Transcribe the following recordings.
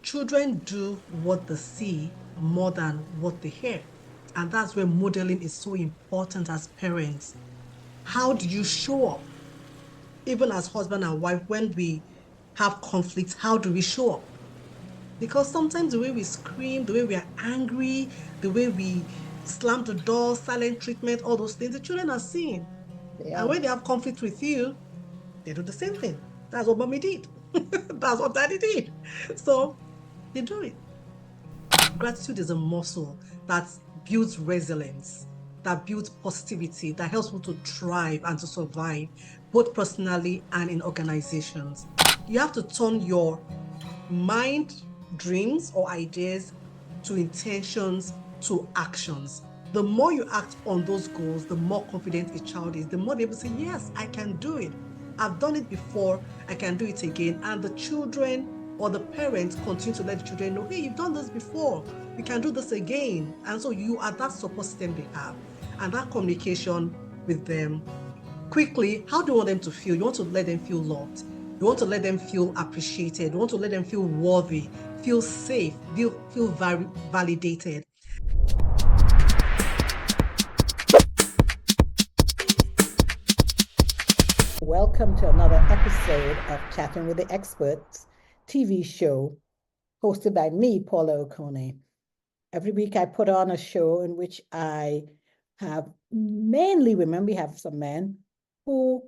Children do what they see more than what they hear. And that's where modeling is so important as parents. How do you show up? Even as husband and wife, when we have conflicts, how do we show up? Because sometimes the way we scream, the way we are angry, the way we slam the door, silent treatment, all those things, the children are seeing. And Yeah. when they have conflict with you, they do the same thing. That's what mommy did. That's what daddy did. So they do it. Gratitude is a muscle that builds resilience, that builds positivity, that helps people to thrive and to survive, both personally and in organizations. You have to turn your mind, dreams, or ideas to intentions to actions. The more you act on those goals, the more confident a child is, the more they will say, yes, I can do it. I've done it before, I can do it again. And the children or the parents continue to let the children know, hey, you've done this before, you can do this again. And so you are that support system they have. And that communication with them quickly, how do you want them to feel? You want to let them feel loved. You want to let them feel appreciated. You want to let them feel worthy, feel safe, feel validated. Welcome to another episode of Chatting with the Experts TV show hosted by me, Paula Okonneh. Every week I put on a show in which I have mainly women, we have some men, who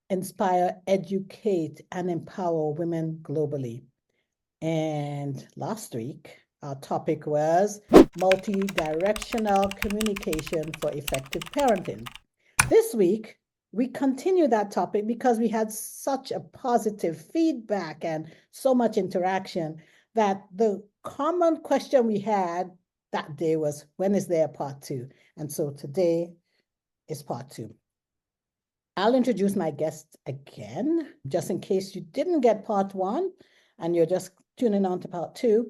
inspire, educate, and empower women globally. And last week, our topic was multi-directional communication for effective parenting. This week, we continue that topic because we had such a positive feedback and so much interaction that the common question we had that day was, when is there a part two? And so today is part two. I'll introduce my guest again, just in case you didn't get part one and you're just tuning on to part two.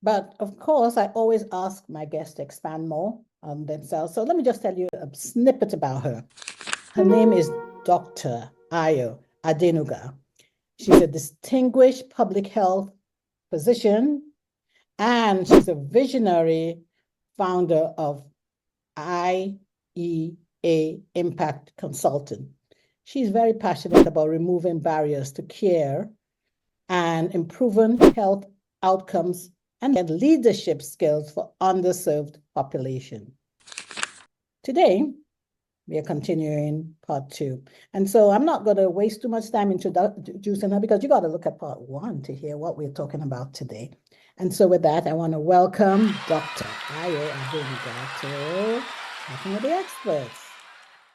But of course, I always ask my guests to expand more on themselves. So let me just tell you a snippet about her. Her name is Dr. Ayo Adenuga. She's a distinguished public health physician, and she's a visionary founder of IEA Impact Consultant. She's very passionate about removing barriers to care and improving health outcomes and leadership skills for underserved population. Today, we are continuing part two. And so I'm not going to waste too much time introducing her because you got to look at part one to hear what we're talking about today. And so with that, I want to welcome Dr. Ayo Adenuga to Talking with the Experts.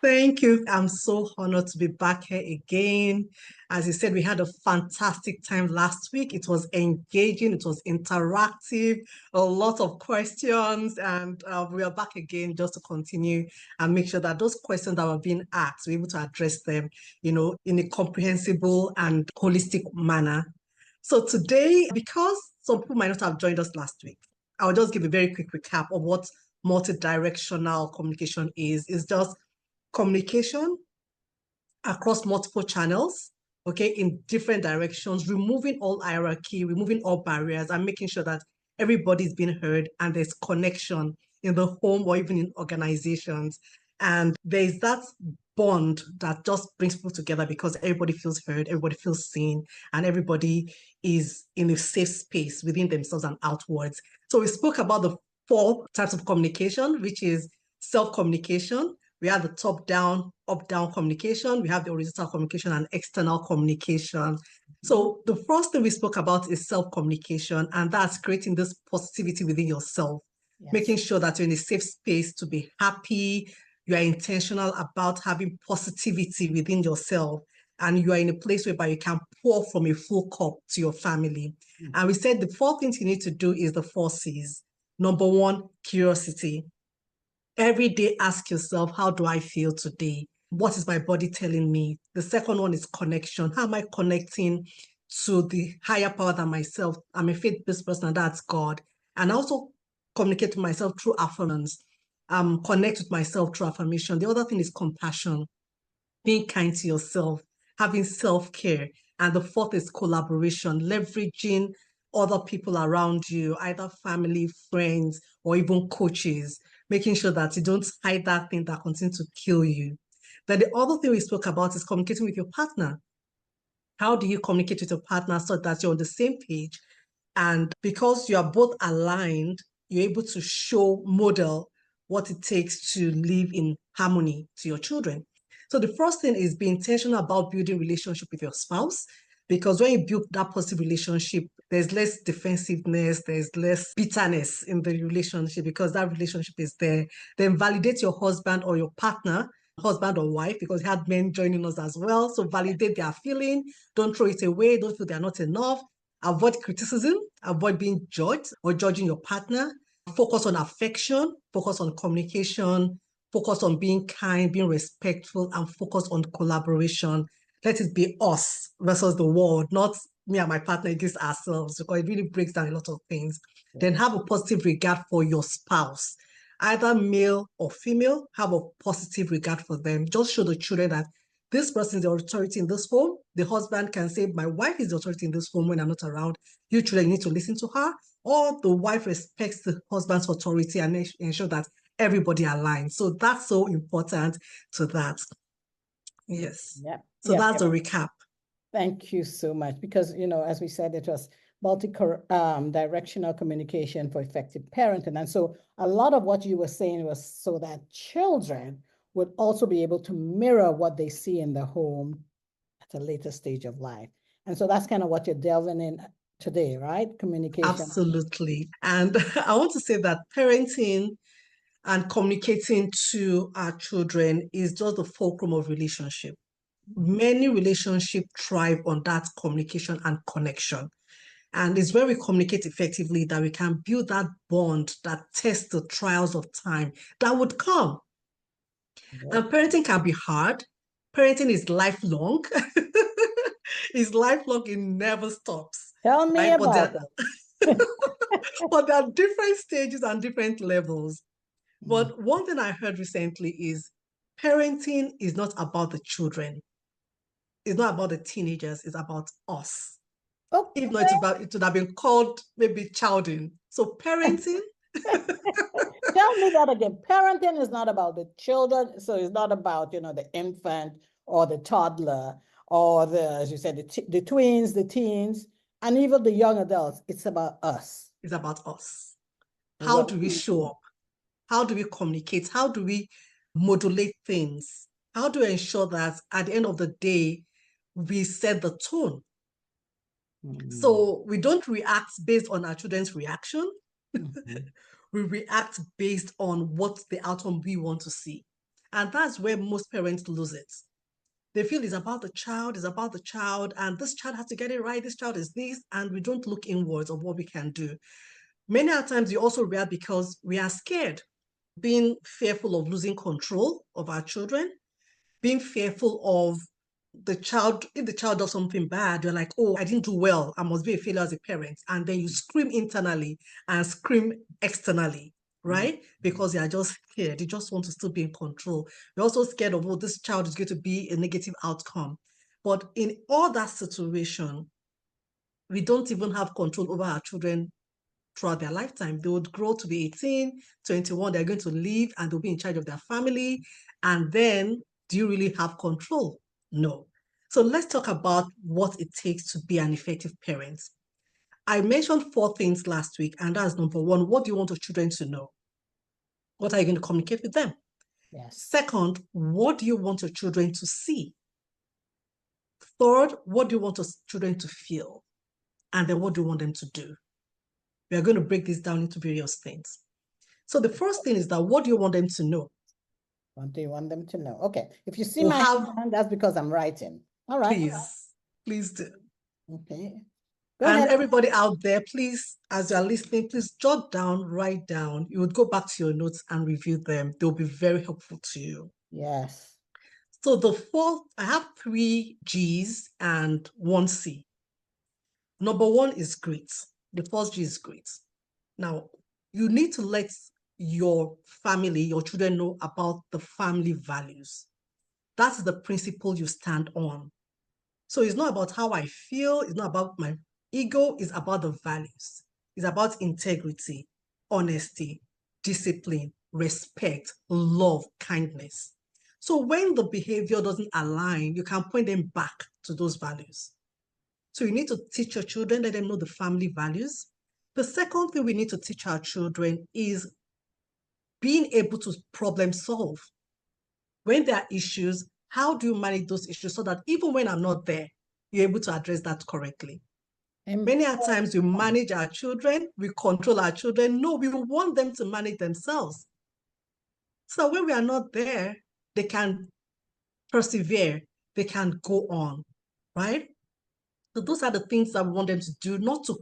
Thank you. I'm so honored to be back here again. As you said, we had a fantastic time last week. It was engaging, it was interactive, a lot of questions, and we are back again just to continue and make sure that those questions that were being asked, we're able to address them, in a comprehensible and holistic manner. So today, because some people might not have joined us last week, I'll just give a very quick recap of what multidirectional communication is. It's just communication across multiple channels, okay, in different directions, removing all hierarchy, removing all barriers, and making sure that everybody's being heard and there's connection in the home or even in organizations. And there's that bond that just brings people together because everybody feels heard, everybody feels seen, and everybody is in a safe space within themselves and outwards. So we spoke about the 4 types of communication, which is self-communication. We have the top-down, up-down communication. We have the horizontal communication and external communication. So the first thing we spoke about is self-communication, and that's creating this positivity within yourself, making sure that you're in a safe space to be happy, you are intentional about having positivity within yourself, and you are in a place whereby you can pour from a full cup to your family. And we said the 4 things you need to do is the 4 C's. Number 1, curiosity. Every day, ask yourself, how do I feel today? What is my body telling me? The second one is connection. How am I connecting to the higher power than myself? I'm a faith-based person, and that's God. And I also communicate to myself through affirmations. Connect with myself through affirmation. The other thing is compassion, being kind to yourself, having self-care. And the fourth is collaboration, leveraging other people around you, either family, friends, or even coaches, making sure that you don't hide that thing that continues to kill you. Then the other thing we spoke about is communicating with your partner. How do you communicate with your partner so that you're on the same page? And because you are both aligned, you're able to model what it takes to live in harmony to your children. So the first thing is be intentional about building relationship with your spouse, because when you build that positive relationship, there's less defensiveness, there's less bitterness in the relationship because that relationship is there. Then validate your husband or your partner, husband or wife, because we had men joining us as well. So validate their feeling. Don't throw it away. Don't feel they're not enough. Avoid criticism. Avoid being judged or judging your partner. Focus on affection. Focus on communication. Focus on being kind, being respectful, and focus on collaboration. Let it be us versus the world, not me and my partner against ourselves, because it really breaks down a lot of things. Yeah. Then have a positive regard for your spouse, either male or female. Have a positive regard for them. Just show the children that this person is the authority in this home. The husband can say, my wife is the authority in this home when I'm not around. You children need to listen to her. Or the wife respects the husband's authority and ensure that everybody aligns. So that's so important to that. Yes. Yep. So that's a recap. Thank you so much. Because, as we said, it was multi-directional communication for effective parenting. And so a lot of what you were saying was so that children would also be able to mirror what they see in the home at a later stage of life. And so that's kind of what you're delving in today, right? Communication. Absolutely. And I want to say that parenting and communicating to our children is just the fulcrum of relationship. Many relationships thrive on that communication and connection. And it's when we communicate effectively that we can build that bond that tests the trials of time that would come. Yeah. And parenting can be hard. Parenting is lifelong. It's lifelong, it never stops. Tell me about it. But there are different stages and different levels. But one thing I heard recently is parenting is not about the children. It's not about the teenagers. It's about us. Okay. If not, it would have been called maybe childing. So parenting. Tell me that again. Parenting is not about the children. So it's not about, the infant or the toddler or as you said, the twins, the teens, and even the young adults. It's about us. It's about us. How do we show up? How do we communicate? How do we modulate things? How do we ensure that at the end of the day, we set the tone? So we don't react based on our children's reaction. We react based on what the outcome we want to see. And that's where most parents lose it. They feel it's about the child, and this child has to get it right, this child is this, and we don't look inwards of what we can do. Many times we also react because we are scared, being fearful of losing control of our children, being fearful of the child. If the child does something bad, you're like, oh, I didn't do well, I must be a failure as a parent. And then you scream internally and scream externally, right? Because you are just scared. You just want to still be in control. You're also scared of, oh, this child is going to be a negative outcome. But in all that situation, we don't even have control over our children throughout their lifetime. They would grow to be 18, 21, they're going to leave and they'll be in charge of their family. And then, do you really have control? No. So let's talk about what it takes to be an effective parent. I mentioned 4 things last week, and that's number 1, what do you want your children to know? What are you going to communicate with them? Yes. Second, what do you want your children to see? Third, what do you want your children to feel? And then what do you want them to do? We are going to break this down into various things. So the first thing is that what do you want them to know? What do you want them to know? Okay. If you see my hand, that's because I'm writing. All right. Please do. Okay. Go ahead. Everybody out there, please, as you're listening, please jot down, write down. You would go back to your notes and review them. They'll be very helpful to you. Yes. So I have 3 G's and 1 C. Number 1 is great. The first G is great. Now, you need to let your family, your children know about the family values. That's the principle you stand on. So it's not about how I feel. It's not about my Ego is about the values. It's about integrity, honesty, discipline, respect, love, kindness. So when the behavior doesn't align, you can point them back to those values. So you need to teach your children, let them know the family values. The second thing we need to teach our children is being able to problem solve. When there are issues, how do you manage those issues so that even when I'm not there, you're able to address that correctly? Many a times we manage our children, we control our children. No, we want them to manage themselves. So when we are not there, they can persevere, they can go on, right? So those are the things that we want them to do, not to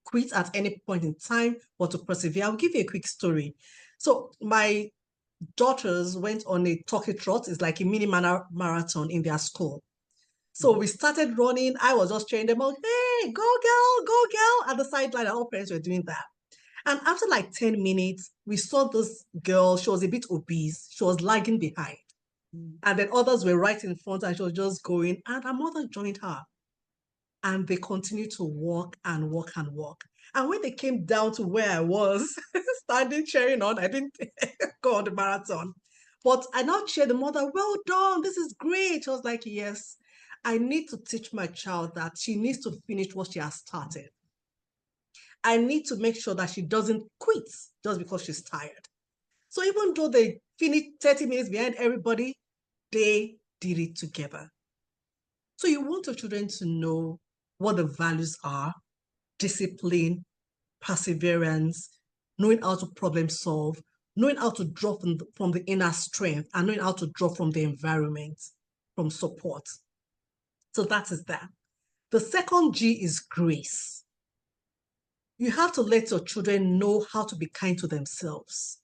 quit at any point in time, but to persevere. I'll give you a quick story. So my daughters went on a turkey trot. It's like a mini marathon in their school. So we started running. I was just cheering them out. Hey, go girl, at the sideline. All parents were doing that. And after like 10 minutes, we saw this girl. She was a bit obese. She was lagging behind. And then others were right in front and she was just going. And her mother joined her. And they continued to walk and walk and walk. And when they came down to where I was, standing cheering on, I didn't go on the marathon. But I now cheered the mother, well done, this is great. She was like, yes, I need to teach my child that she needs to finish what she has started. I need to make sure that she doesn't quit just because she's tired. So even though they finished 30 minutes behind everybody, they did it together. So you want your children to know what the values are: discipline, perseverance, knowing how to problem solve, knowing how to draw from the inner strength, and knowing how to draw from the environment, from support. So that is that. The second G is grace. You have to let your children know how to be kind to themselves.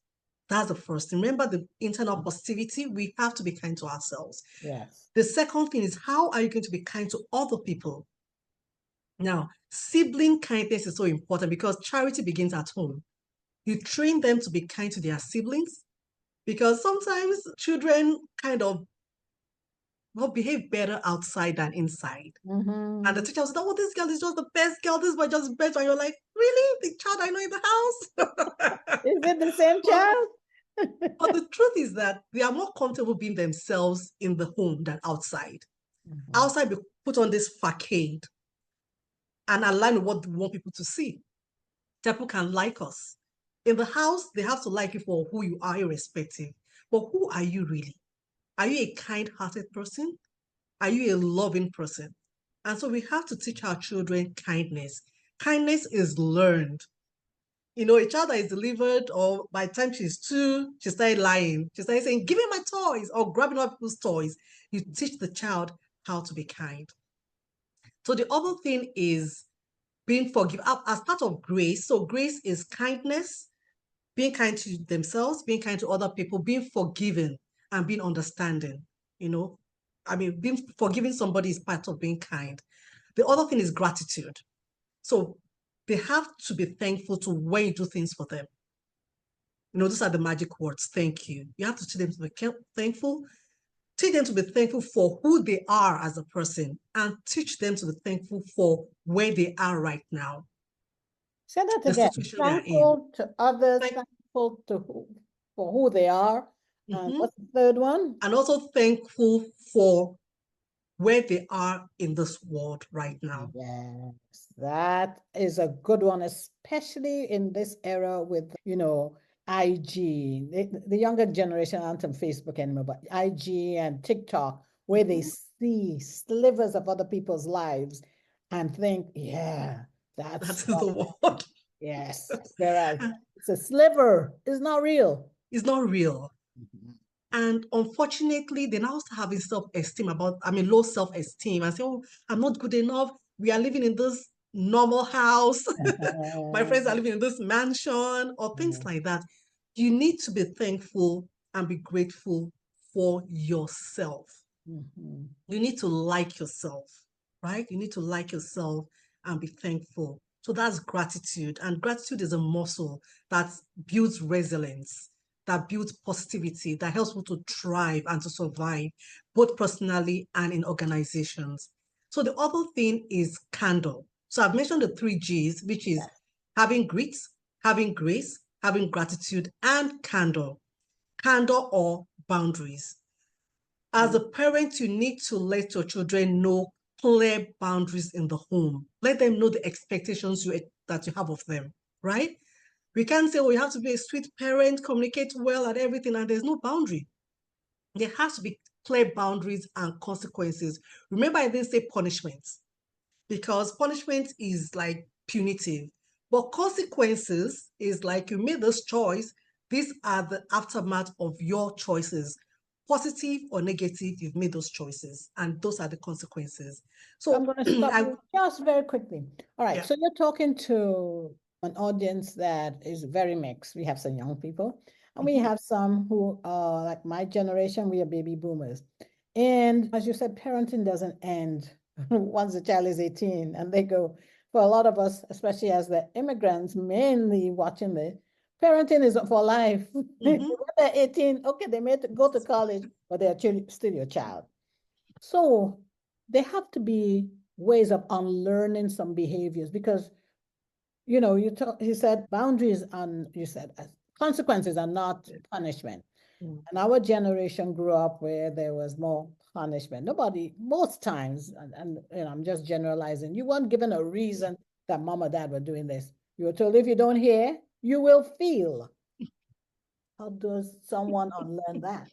That's the first thing. Remember the internal positivity. We have to be kind to ourselves. Yes. The second thing is, how are you going to be kind to other people? Now, sibling kindness is so important because charity begins at home. You train them to be kind to their siblings because sometimes children kind of behave better outside than inside. Mm-hmm. And the teacher said, oh, this girl is just the best girl. This boy just the best. And you're like, really? The child I know in the house? Is it the same child? But the truth is that they are more comfortable being themselves in the home than outside. Mm-hmm. Outside, we put on this facade and align with what we want people to see. People can like us. In the house, they have to like you for who you are, irrespective. But who are you really? Are you a kind-hearted person? Are you a loving person? And so we have to teach our children kindness. Kindness is learned. You know, a child that is delivered, or by the time she's 2, she started lying. She started saying, give me my toys, or grabbing other people's toys. You teach the child how to be kind. So the other thing is being forgiving as part of grace. So grace is kindness, being kind to themselves, being kind to other people, being forgiving, and being understanding. You know, I mean, being forgiving somebody is part of being kind. The other thing is gratitude. So they have to be thankful to when you do things for them. You know, those are the magic words. Thank you. You have to teach them to be thankful. Teach them to be thankful for who they are as a person, and teach them to be thankful for where they are right now. Say that The again. situation we are in. Thankful to others, thankful for who they are. And what's the third one? And also thankful for where they are in this world right now. Yes, that is a good one, especially in this era with, you know, IG. The younger generation aren't on Facebook anymore, but IG and TikTok, where they see slivers of other people's lives and think, yeah, That is that's the word. yes. Whereas it's a sliver, it's not real. It's not real. And unfortunately, they now start having self-esteem low self-esteem, and say, oh, I'm not good enough. We are living in this normal house. My friends are living in this mansion, or things like that. You need to be thankful and be grateful for yourself. You need to like yourself, right? You need to like yourself and be thankful. So that's gratitude. And gratitude is a muscle that builds resilience, that builds positivity, that helps people to thrive and to survive, both personally and in organizations. So the other thing is candor. So I've mentioned the 3 Gs, which is having grit, having grace, having gratitude, and candor. Candor or boundaries. As a parent, you need to let your children know clear boundaries in the home. Let them know the expectations that you have of them, right? We can't say, oh, you have to be a sweet parent, communicate well and everything, and there's no boundary. There has to be clear boundaries and consequences. Remember, I didn't say punishment, because punishment is like punitive, but consequences is like you made this choice. These are the aftermath of your choices. Positive or negative, you've made those choices, and those are the consequences. So I'm going to stop you just very quickly. All right. Yeah. So you're talking to an audience that is very mixed. We have some young people, and we have some who are like my generation. We are baby boomers. And as you said, parenting doesn't end once the child is 18 and they go. For a lot of us, especially as the immigrants, mainly watching this, parenting is for life. When they're 18, okay, they may go to college, but they're still your child. So there have to be ways of unlearning some behaviors because, you know, you said boundaries and you said consequences are not punishment. And our generation grew up where there was more punishment. Nobody, most times, and you know, I'm just generalizing, you weren't given a reason that mom or dad were doing this. You were told if you don't hear, you will feel. How does someone unlearn that?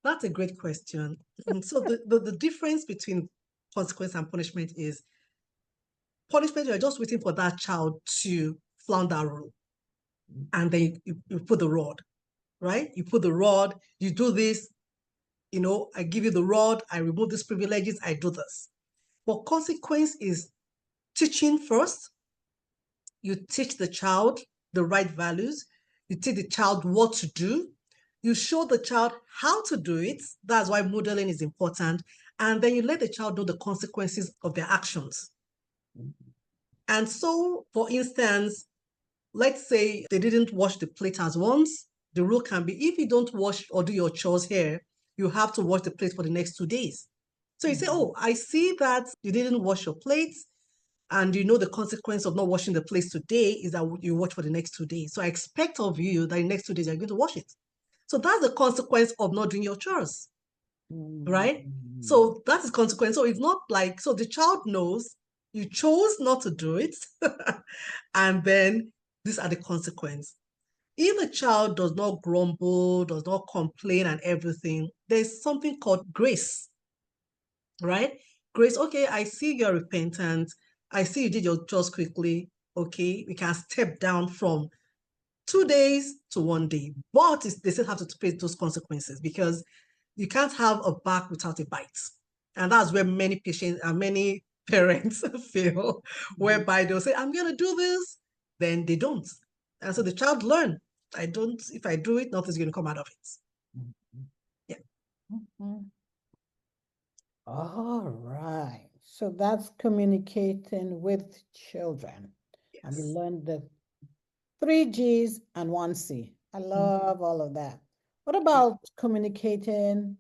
That's a great question. So the difference between consequence and punishment is punishment, you're just waiting for that child to flound that rule. And then you put the rod, right? You put the rod, you do this, you know, I give you the rod, I remove these privileges, I do this. But consequence is teaching first. You teach the child the right values. You teach the child what to do. You show the child how to do it. That's why modeling is important. And then you let the child know the consequences of their actions. And so, for instance, let's say they didn't wash the plate as once. The rule can be if you don't wash or do your chores here, you have to wash the plate for the next 2 days. So you say, oh, I see that you didn't wash your plates, and you know the consequence of not washing the plates today is that you watch for the next 2 days. So I expect of you that in the next 2 days you're going to wash it. So that's the consequence of not doing your chores, right? So that's the consequence. So it's not like, so the child knows you chose not to do it, and then these are the consequences. If the child does not grumble, does not complain and everything, there's something called grace, right? Grace, okay, I see you're repentant. I see you did your chores quickly. Okay, we can step down from 2 days to 1 day, but they still have to pay those consequences because you can't have a back without a bite. And that's where many patients and many parents fail, whereby they'll say, I'm going to do this, then they don't. And so the child learn, if I do it, nothing's going to come out of it. Yeah. All right. So that's communicating with children. Yes. And we learned the 3 Gs and 1C. I love all of that. What about communicating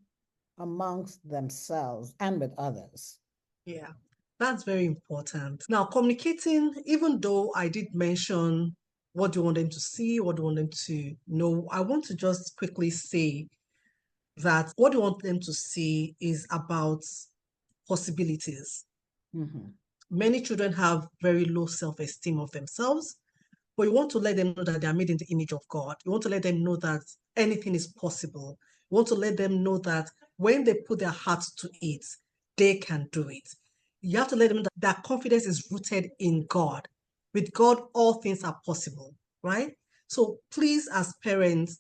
amongst themselves and with others? Yeah, that's very important. Now, communicating, even though I did mention what do you want them to see, what do you want them to know, I want to just quickly say that what you want them to see is about possibilities. Many children have very low self-esteem of themselves, but you want to let them know that they are made in the image of God. You want to let them know that anything is possible. You want to let them know that when they put their hearts to it, they can do it. You have to let them know that their confidence is rooted in God. With God, all things are possible, right? So please, as parents,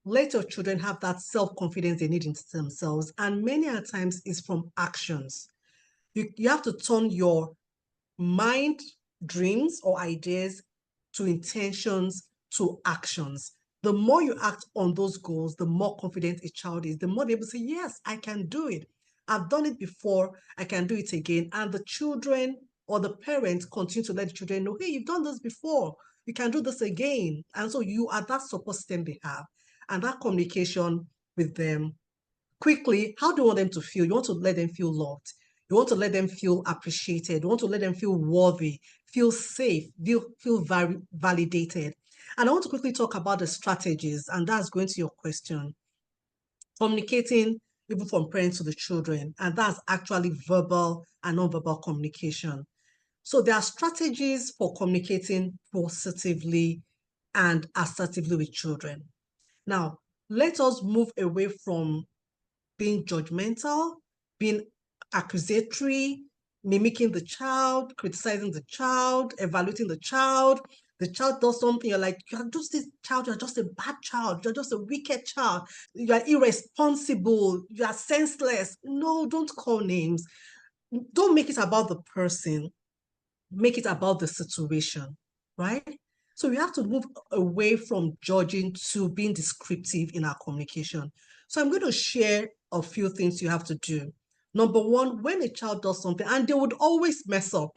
let your children have that self-confidence they need in themselves. And many a times it's from actions. You have to turn your mind, dreams, or ideas to intentions to actions. The more you act on those goals, the more confident a child is, the more they will say, yes, I can do it. I've done it before, I can do it again. And the children or the parents continue to let the children know, hey, you've done this before, you can do this again. And so you are that support system they have. And that communication with them quickly, how do you want them to feel? You want to let them feel loved. You want to let them feel appreciated. You want to let them feel worthy, feel safe, feel validated. And I want to quickly talk about the strategies, and that's going to your question. Communicating even from parents to the children, and that's actually verbal and non-verbal communication. So there are strategies for communicating positively and assertively with children. Now, let us move away from being judgmental, being accusatory, mimicking the child, criticizing the child, evaluating the child. The child does something, you're like, you're just this child, you're just a bad child, you're just a wicked child, you are irresponsible, you are senseless. No, don't call names. Don't make it about the person, make it about the situation, right? So we have to move away from judging to being descriptive in our communication. So I'm going to share a few things you have to do. Number one, when a child does something, and they would always mess up.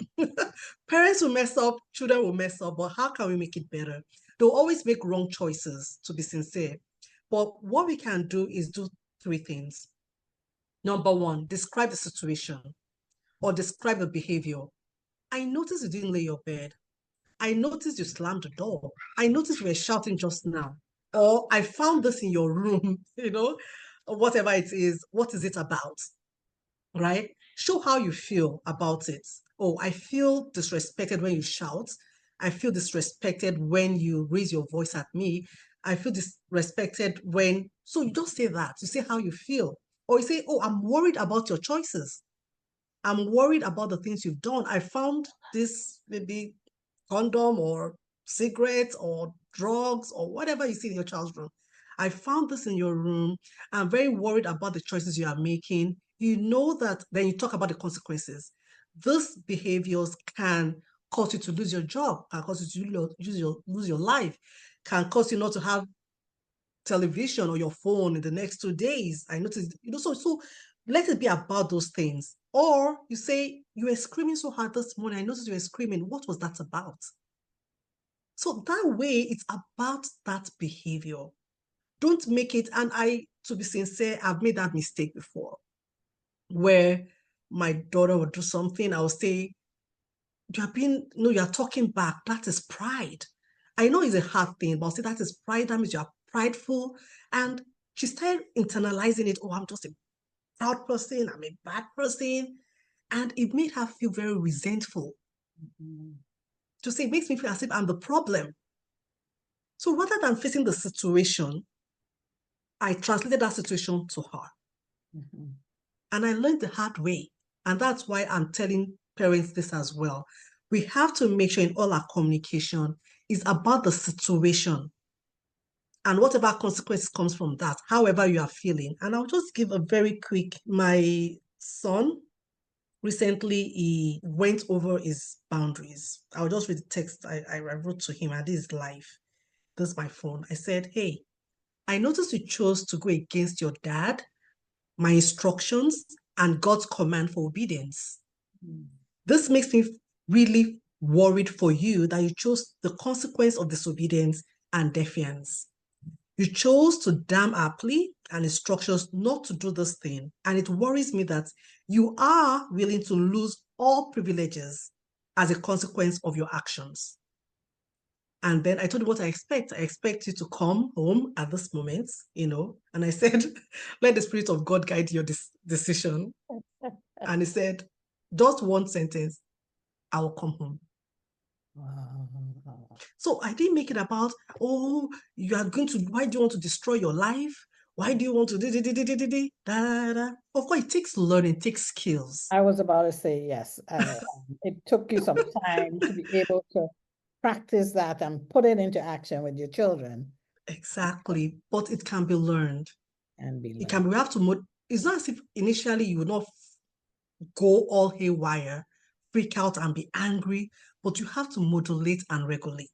Parents will mess up, children will mess up, but how can we make it better? They'll always make wrong choices, to be sincere. But what we can do is do three things. Number one, describe the situation or describe the behavior. I noticed you didn't lay your bed. I noticed you slammed the door. I noticed you were shouting just now. Or I found this in your room, whatever it is, what is it about? Right? Show how you feel about it. Oh, I feel disrespected when you shout. I feel disrespected when you raise your voice at me. I feel disrespected when, so you just say that. You say how you feel. Or you say, oh, I'm worried about your choices. I'm worried about the things you've done. I found this maybe condom or cigarettes or drugs or whatever you see in your child's room. I found this in your room. I'm very worried about the choices you are making. You know that, then you talk about the consequences. These behaviors can cause you to lose your job, can cause you to lose your life, can cause you not to have television or your phone in the next 2 days. I noticed, so let it be about those things. Or you say, you were screaming so hard this morning. I noticed you were screaming. What was that about? So that way, it's about that behavior. Don't make it, and to be sincere, I've made that mistake before, where my daughter would do something, I'll say, you're talking back. That is pride. I know it's a hard thing, but I'll say that is pride. That means you're prideful. And she started internalizing it. Oh, I'm just a proud person. I'm a bad person. And it made her feel very resentful. Mm-hmm. To say, it makes me feel as if I'm the problem. So rather than facing the situation, I translated that situation to her. Mm-hmm. And I learned the hard way. And that's why I'm telling parents this as well. We have to make sure in all our communication is about the situation and whatever consequences comes from that, however you are feeling. And I'll just give a very quick, my son, recently he went over his boundaries. I'll just read the text I wrote to him, and this is live. This is my phone. I said, hey, I noticed you chose to go against your dad, my instructions, and God's command for obedience. This makes me really worried for you that you chose the consequence of disobedience and defiance. You chose to damn our plea and instructions not to do this thing. And it worries me that you are willing to lose all privileges as a consequence of your actions. And then I told him what I expect. I expect you to come home at this moment, and I said, let the Spirit of God guide your decision. And he said, just one sentence, I will come home. So I didn't make it about, oh, why do you want to destroy your life? Why do you want to da? Of course, it takes learning, it takes skills. I was about to say yes. It took you some time to be able to practice that and put it into action with your children. Exactly, but it can be learned. And be learned. It can be, we have to, it's not as if initially you will not go all haywire, freak out and be angry, but you have to modulate and regulate.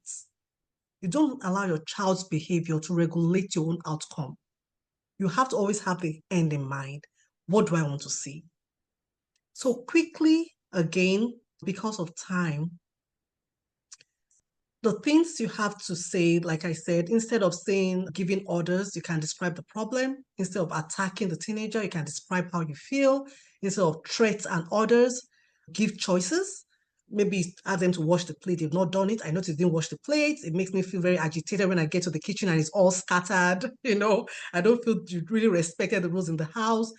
You don't allow your child's behavior to regulate your own outcome. You have to always have the end in mind. What do I want to see? So quickly, again, because of time, the things you have to say, like I said, instead of giving orders, you can describe the problem. Instead of attacking the teenager, you can describe how you feel. instead of threats and orders. Give choices. Maybe ask them to wash the plate. They've not done it. I noticed they didn't wash the plate. It makes me feel very agitated when I get to the kitchen and it's all scattered. I don't feel you really respected the rules in the house.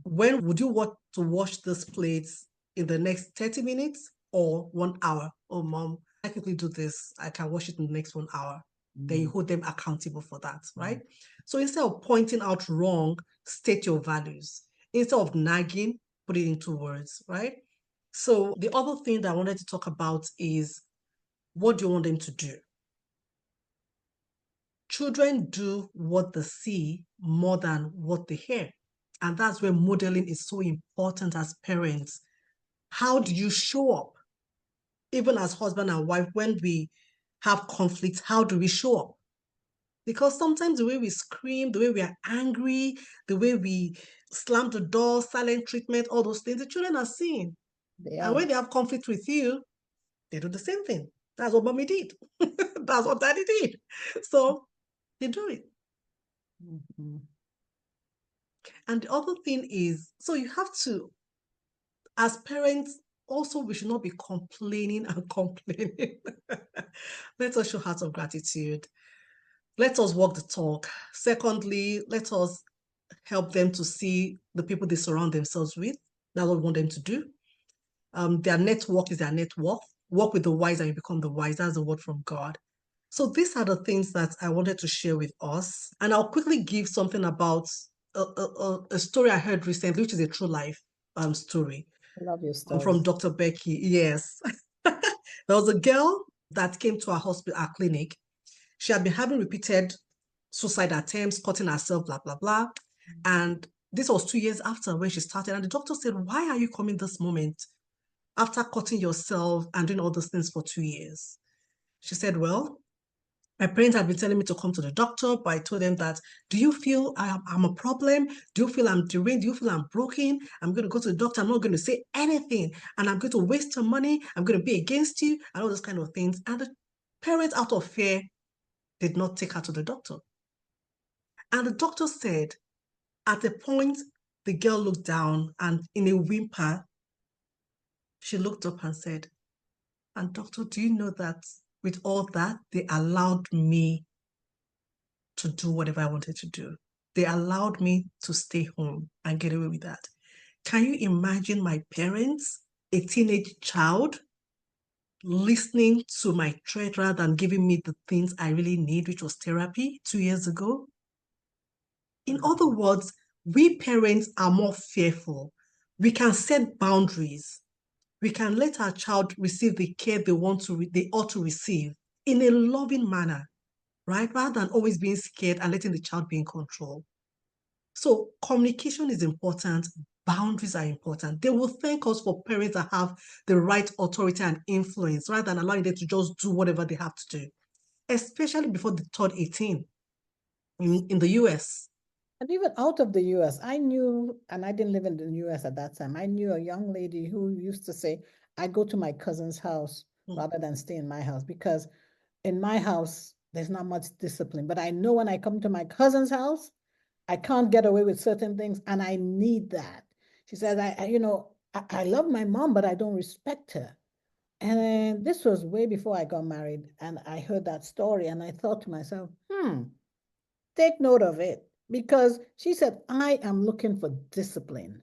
When would you want to wash this plates? In the next 30 minutes or 1 hour? Oh, mom, I quickly do this. I can wash it in the next 1 hour. Then you hold them accountable for that, right? So instead of pointing out wrong, state your values. Instead of nagging, put it into words, right? So the other thing that I wanted to talk about is, what do you want them to do? Children do what they see more than what they hear. And that's where modeling is so important as parents. How do you show up? Even as husband and wife, when we have conflicts, how do we show up? Because sometimes the way we scream, the way we are angry, the way we slam the door, silent treatment, all those things, the children are seeing. And when they have conflict with you, they do the same thing. That's what mommy did. That's what daddy did. So they do it. And the other thing is, so you have to, as parents, also, we should not be complaining and complaining. Let us show hearts of gratitude. Let us walk the talk. Secondly, let us help them to see the people they surround themselves with. That's what we want them to do. Their network is their net worth. Work with the wise and you become the wise. That's the word from God. So these are the things that I wanted to share with us. And I'll quickly give something about a story I heard recently, which is a true life story. I love your story. From Dr. Becky, yes. There was a girl that came to our hospital, our clinic. She had been having repeated suicide attempts, cutting herself, blah, blah, blah. And this was 2 years after when she started. And the doctor said, why are you coming this moment after cutting yourself and doing all those things for 2 years? She said, well, my parents have been telling me to come to the doctor, but I told them that, do you feel I'm a problem? Do you feel I'm deranged? Do you feel I'm broken? I'm going to go to the doctor. I'm not going to say anything. And I'm going to waste your money. I'm going to be against you and all those kind of things. And the parents, out of fear, did not take her to the doctor. And the doctor said, at a point, the girl looked down and in a whimper, she looked up and said, and doctor, do you know that with all that, they allowed me to do whatever I wanted to do. They allowed me to stay home and get away with that. Can you imagine my parents, a teenage child, listening to my threat rather than giving me the things I really need, which was therapy 2 years ago? In other words, we parents are more fearful. We can set boundaries. We can let our child receive the care they ought to receive in a loving manner, right? Rather than always being scared and letting the child be in control. So communication is important. Boundaries are important. They will thank us for parents that have the right authority and influence rather than allowing them to just do whatever they have to do, especially before they turn 18 in the US. And even out of the US, I knew, and I didn't live in the US at that time, I knew a young lady who used to say, I go to my cousin's house rather than stay in my house, because in my house, there's not much discipline. But I know when I come to my cousin's house, I can't get away with certain things, and I need that. She says, I love my mom, but I don't respect her. And this was way before I got married, and I heard that story, and I thought to myself, take note of it. Because she said, I am looking for discipline.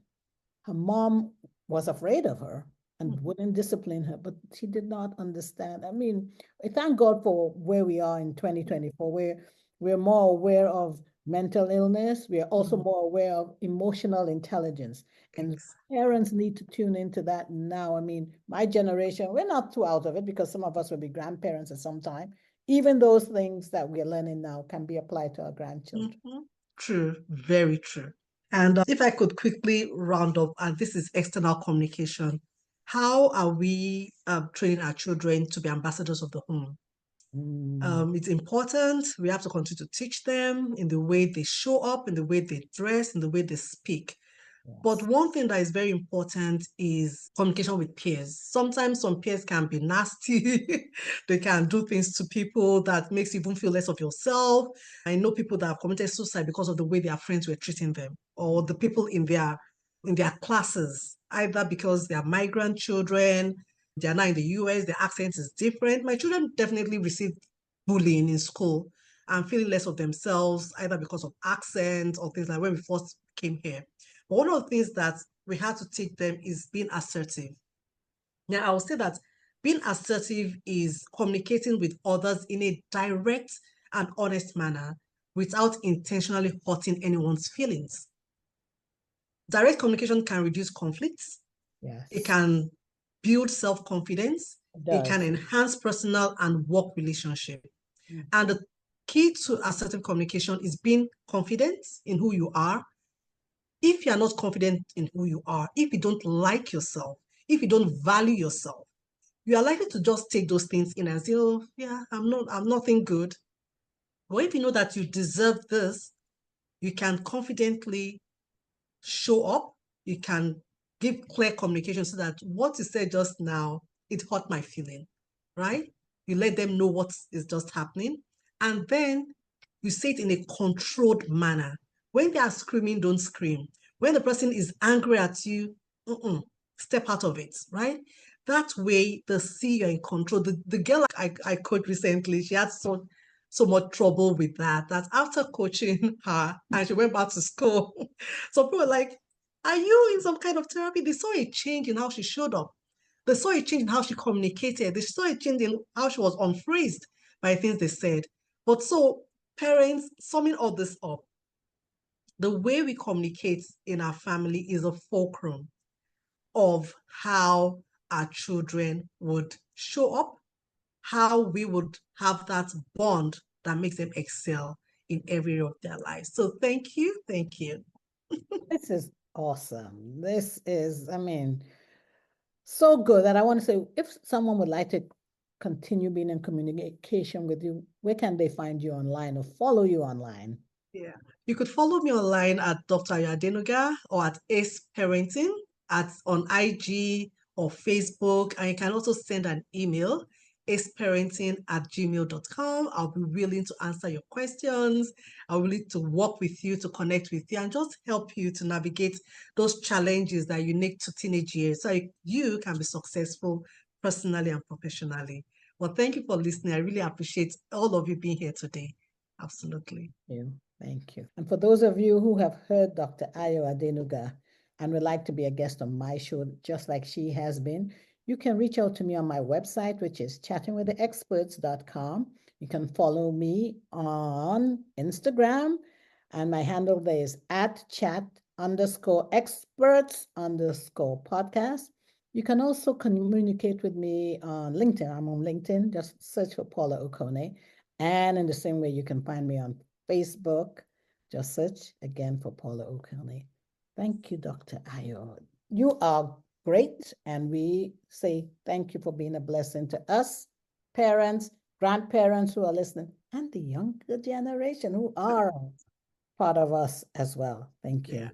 Her mom was afraid of her and wouldn't discipline her, but she did not understand. I mean, I thank God for where we are in 2024, where we're more aware of mental illness. We are also more aware of emotional intelligence. And parents need to tune into that now. I mean, my generation, we're not too out of it because some of us will be grandparents at some time. Even those things that we're learning now can be applied to our grandchildren. True, very true. And if I could quickly round up, and this is external communication, how are we training our children to be ambassadors of the home? It's important. We have to continue to teach them in the way they show up, in the way they dress, in the way they speak. Yes. But one thing that is very important is communication with peers. Sometimes some peers can be nasty. They can do things to people that makes you even feel less of yourself. I know people that have committed suicide because of the way their friends were treating them or the people in their in their classes, either because they are migrant children, they are now in the US, their accent is different. My children definitely received bullying in school and feeling less of themselves, either because of accent or things like when we first came here. But one of the things that we had to teach them is being assertive. Now, I will say that being assertive is communicating with others in a direct and honest manner without intentionally hurting anyone's feelings. Direct communication can reduce conflicts. Yes. It can build self-confidence. It can does. enhance personal and work relationship. Mm. And the key to assertive communication is being confident in who you are. If you're not confident in who you are, if you don't like yourself, if you don't value yourself, you are likely to just take those things in and say, oh, yeah, I'm nothing good. But if you know that you deserve this, you can confidently show up. You can give clear communication so that what you said just now, it hurt my feeling, right? You let them know what is just happening. And then you say it in a controlled manner. When they are screaming, don't scream. When the person is angry at you, step out of it, right? That way they see you're in control. The girl I coached recently, she had so much trouble with that after coaching her and she went back to school, so people were like, are you in some kind of therapy? They saw a change in how she showed up. They saw a change in how she communicated. They saw a change in how she was unfazed by things they said. But so parents, summing all this up, the way we communicate in our family is a fulcrum of how our children would show up, how we would have that bond that makes them excel in every area of their lives. So thank you. Thank you. This is awesome. This is, I mean, so good that I want to say, if someone would like to continue being in communication with you, where can they find you online or follow you online? Yeah, you could follow me online at Dr. Ayo Adenuga or at Ace Parenting on IG or Facebook. And you can also send an email, aceparenting@gmail.com. I'll be willing to answer your questions. I'll be willing to work with you, to connect with you, and just help you to navigate those challenges that are unique to teenage years so you can be successful personally and professionally. Well, thank you for listening. I really appreciate all of you being here today. Absolutely. Thank you. And for those of you who have heard Dr. Ayo Adenuga and would like to be a guest on my show, just like she has been, you can reach out to me on my website, which is chattingwiththeexperts.com. You can follow me on Instagram, and my handle there is @chat_experts_podcast. You can also communicate with me on LinkedIn. I'm on LinkedIn. Just search for Paula Okonneh. And in the same way, you can find me on Facebook. Just search again for Paula Okonneh. Thank you, Dr. Ayo. You are great, and we say thank you for being a blessing to us, parents, grandparents who are listening, and the younger generation who are part of us as well. Thank you. Yeah.